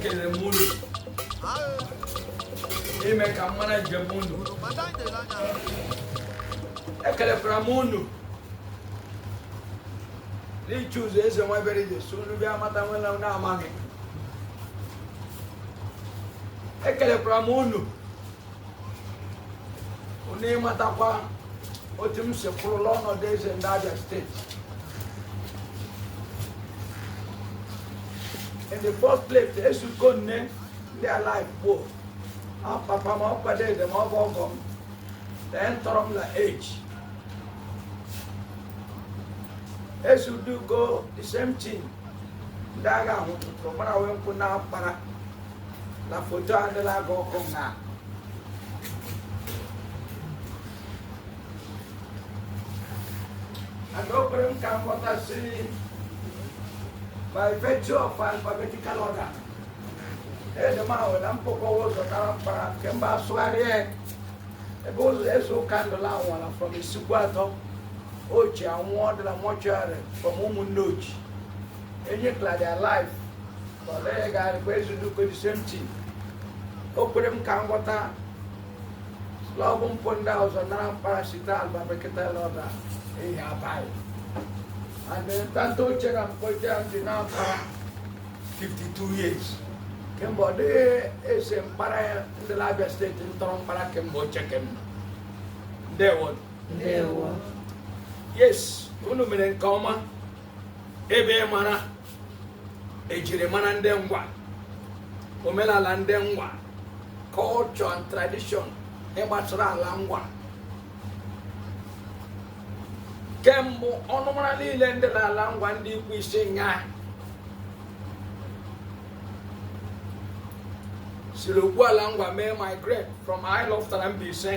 ekele munu ime ka mmana njem unu ekelekwara m unu n'iche ụzọ Eze Nwabiaraije unu bịa mata nwela unu amaghị ekelekwara m unu ịmatakwa otu m si kwụrụla ọnọdụ eze ndị Abia steeti. In the first place, ezuko nne ndị alive gboo papa m ọkwado ede m ọgọ ọgọ m then tọrọ m na age ezudugo the same thing ndị agha ahụ tụtụrụ mara wee nkwụ na akpara na foto adịla aga ọkụ na and open can what I see by virtue of alphabetical order. The man with Ampoko was a Tarapara, Kemba Suarie, a both Esso Candela one from the Suguato, Ocha, and water and mortuary from Umu-Okpu. And yet, like their life, but they got a place to do the same thing. Open can what I love them put down on Parasital, alphabetical order. And then Tanto Cheram Poitiam did now 52 years. Kembode is in Para in the Abia State in Torompara Kembo Chekem. There one. Yes, Unumen Koma Ebe Mana Ejiri Mara Ngwa Omela Ngwa culture and tradition Ebatra Langwa. Kembo onomara niile ndị n'ala ngwa ndị ikwu isi nga siri okwu ala ngwa mee migrate from Isle of Tarambise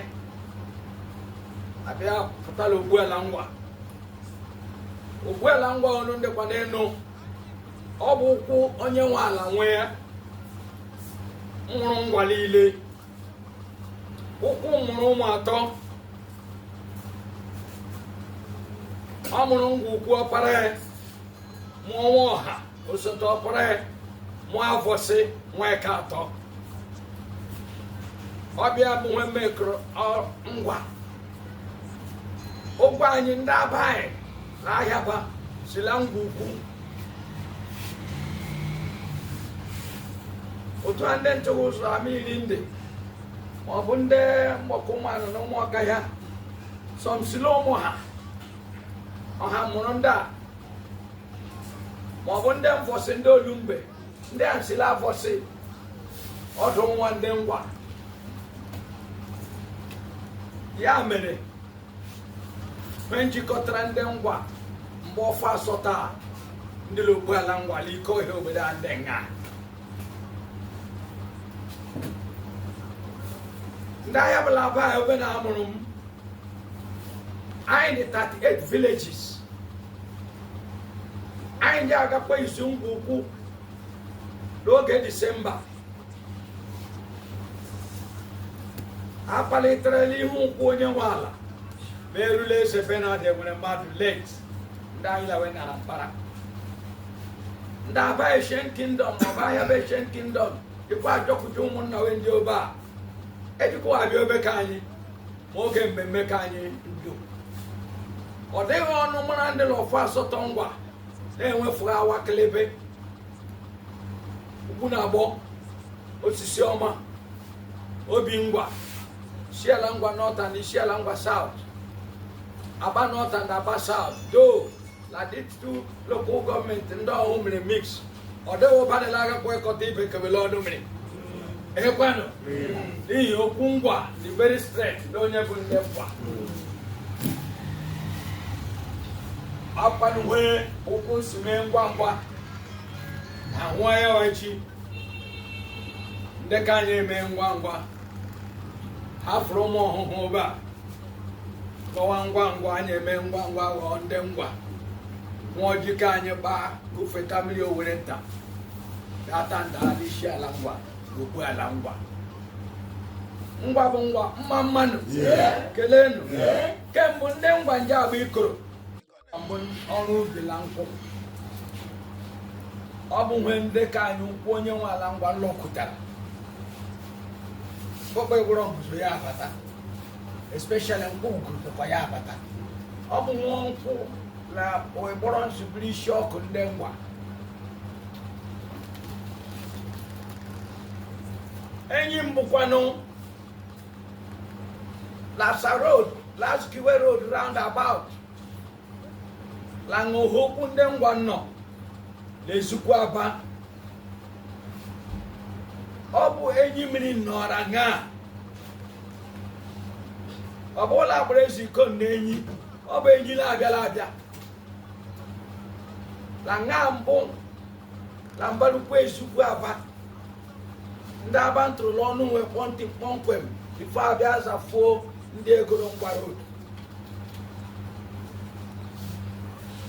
abịa pụtara okwu ala ngwa ọnụ ndịkwa n'enu ọ bụ ụkwụ onye nwe ala nwe ya nwụrụ ngwa niile ụkwụ mụrụ ụmụ atọ amụrụ ngwa ukwu ọkpara mụọ nwa ọha osote ọkpara mụọ avọsị nwa eke atọ ọbịa bụ nwe mmekọrọ ngwa ụgwọ anyị ndị abaghị n'ahịa ba sila ngwa ukwu otu ndị nchekwa ụzọ ama iri ndị maọbụ ndị mgbakọ ụmụanụ na ụmụọka ya sọmsila ụmụ ha ọha mụrụ ndị a maọbụ ndị mfọsị ndị olumgbe ndị ansila afọsị ọdụ nwa ndị ngwa ya mere mgbe njikọtara ndị ngwa mgbe ọfọ asọta ndị lokpu ala ngwa liko ihe obodo a ndị nga ndị ahịa bụla abụọ ebe na amụrụ m anyị dị 38 villages anyị ndị agakwa izu ngwa ukwu n'oge Disemba akpalitere ihu nkwụ onye nwe ala ma erule eze Benard nwere mmadụ late ndị anyị lawe na mpara ndị aba Asian Kingdom ma ọba ahịa bụ Asian Kingdom dịkwa ajọkwuju ụmụnna we ndị obe a ejikwa abịa obe ka anyị ma oge mmemme ka anyị ndo ọ dịghị ọnụ mara ndị n'ọfọ asatọ ngwa na-enwefughị awakelebe ugwu na agbọ osisi ọma obi ngwa Isiala Ngwa North and Isiala Ngwa South Aba North and Aba South though like these two local government ndị ọhụụ mere mix ọ dịghị ụbanịla agakwa ịkọta ibe kebele ọnụ mere ekwenụ n'ihi okwu ngwa dị very straight na onye bụ ndị ngwa akwanụ nwee okwu nsi mee ngwa ngwa na nwa ya wachi ndị ka anyị eme ngwa ngwa afụrụ ụmụ ọhụhụ ebe a kọwa ngwa ngwa anyị eme ngwa ngwa ghọọ ndị ngwa nwa ojii ka anyị gbaa gụfeta mmiri Owere nta gata ndagharị Isiala Ngwa okpu ala ngwa ngwa bụ ngwa mma mmanụ kelenu kemgbe ndị ngwa nje agba ikoro mgbe ọrụ ubi la nkwụ Obu wende ka nyu onye nwala ngwa lokutara. Bokwe gworo mbuzo ya abata. Especially nkuku kwa ya abata. Obu nku la oiboro nsibiri shock ndị ngwa. Enyi mbukwano Lasa Road, Last Kiwe Road roundabout. Lango hoku ndị ngwa nọ. Lezukwa aba. Obu enyi mmiri nọra nga. Obu la brezi kon n'enyi. Obu enyi la abịa. La nga mbụ. La mbalukwa ezukwa aba. Ndị aba ntụrụ ọnụ nwe pọntị kpọmkwem. Ifo abịa zafo ndị egoro Ngwa Road.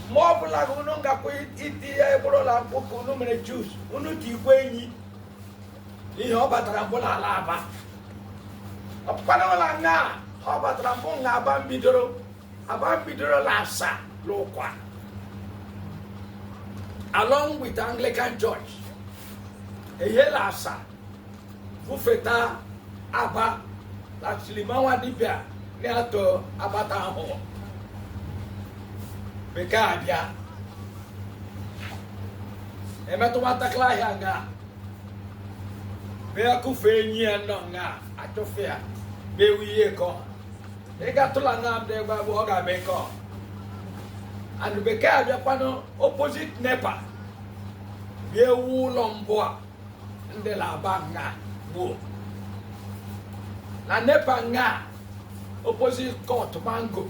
Mobula unu ngakwa iti ya eboro la mkpoko unu mere juice unu ti igwe enyi ihe ọ batara mbụ n'ala aba ọkpana wala nga ọ batara mbụ nga aba mbidoro la asa l'ụkwa along with Anglican Church ehe la asa fufeta aba la silimawa dibia ni ato abata ahụ Bekabia. Emetomata klaya nga. Bea kufenyi eno nga atofia. Be wiye ko. Ega tula nga mde babu oga beko. And Bekabia pano opposite nepa. Be wulo mboa. Nde la banga wo. La nepa nga opposite court mango.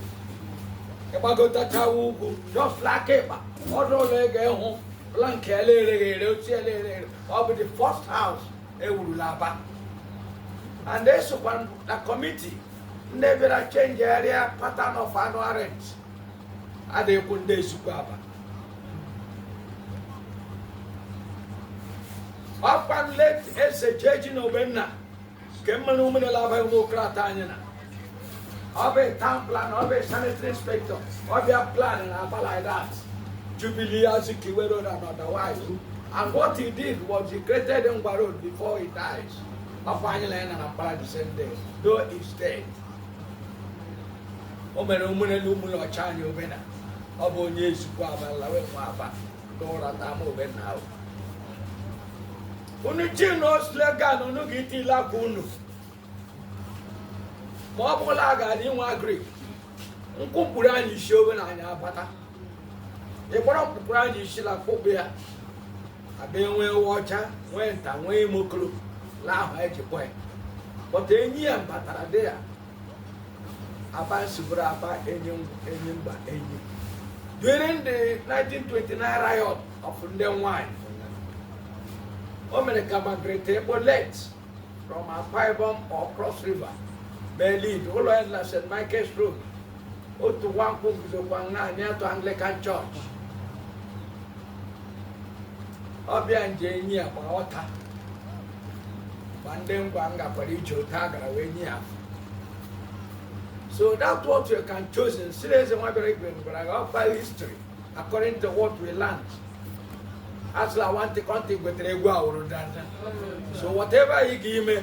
Ebagota chawugo just like eba odo lege ho blank elere otielere of the first house ewurulaba and they support the committee never change area pattern of annual rent ade kunde sukaba apan let ese jeji no benna kemmanu mun laba demokrata anyana Obe town plan, obe sanitary inspector, obe a plan and about like that. Jubilee as a Kiwero and otherwise. And what he did was he created Ngwa Road before he dies. A final and applied the same day, though he's dead. Omeno Munelo Chani Obena. Obo Yesu Kwaba Lawe Maba. Dora Tamo Benao. Unichino Slegan Unugiti Lakunu. Mobula gadi nwa Greek. Nkumpuru anyị shi obe na anya abata. Ịkpọrọ mpụpụrụ anyị shi la kpụkpụ ya. Abịa nwe ọcha, nwe nta, nwe imokolo. La ahụ ejikwa ya. But enyi ya mbatara dị ya. Aba nsiburu aba enyi mba enyi. During the 1929 riot of ndị nwanyị. O mere ka Margaret Ebo late from Akwa Ibom or Cross River. Berlin, all in St. Michael's Road. Otu wangu kuzokwana near to Anglican Church. Obia njenyi ya kwa ota. Bandem wanga paricho tagara wenyi ya. So that's what you can choose in Eze Nwabiaraije Eneogwe history according to what we learned. As I want to continue with Regua or Danda. So whatever you give me,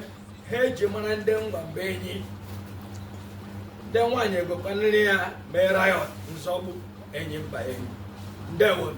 hey, Jimanandem Bambenyi. Then one you go Panania, Merayon, Zobu, and you by him. There would.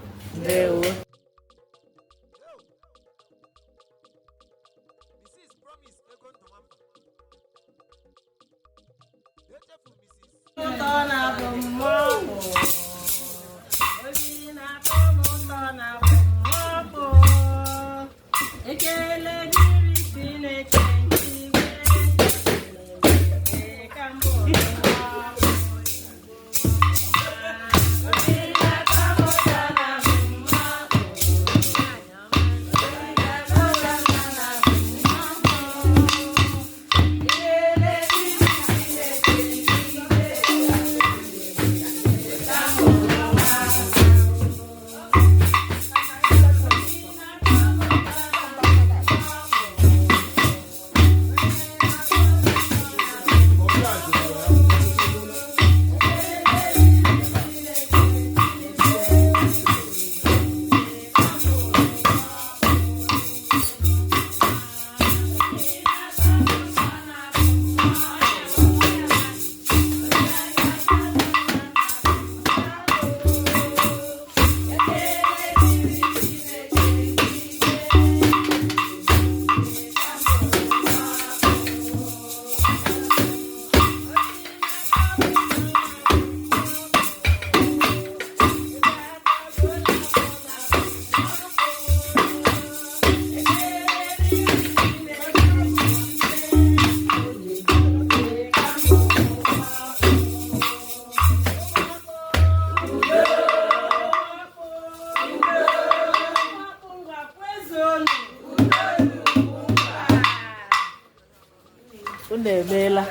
Unu emeela.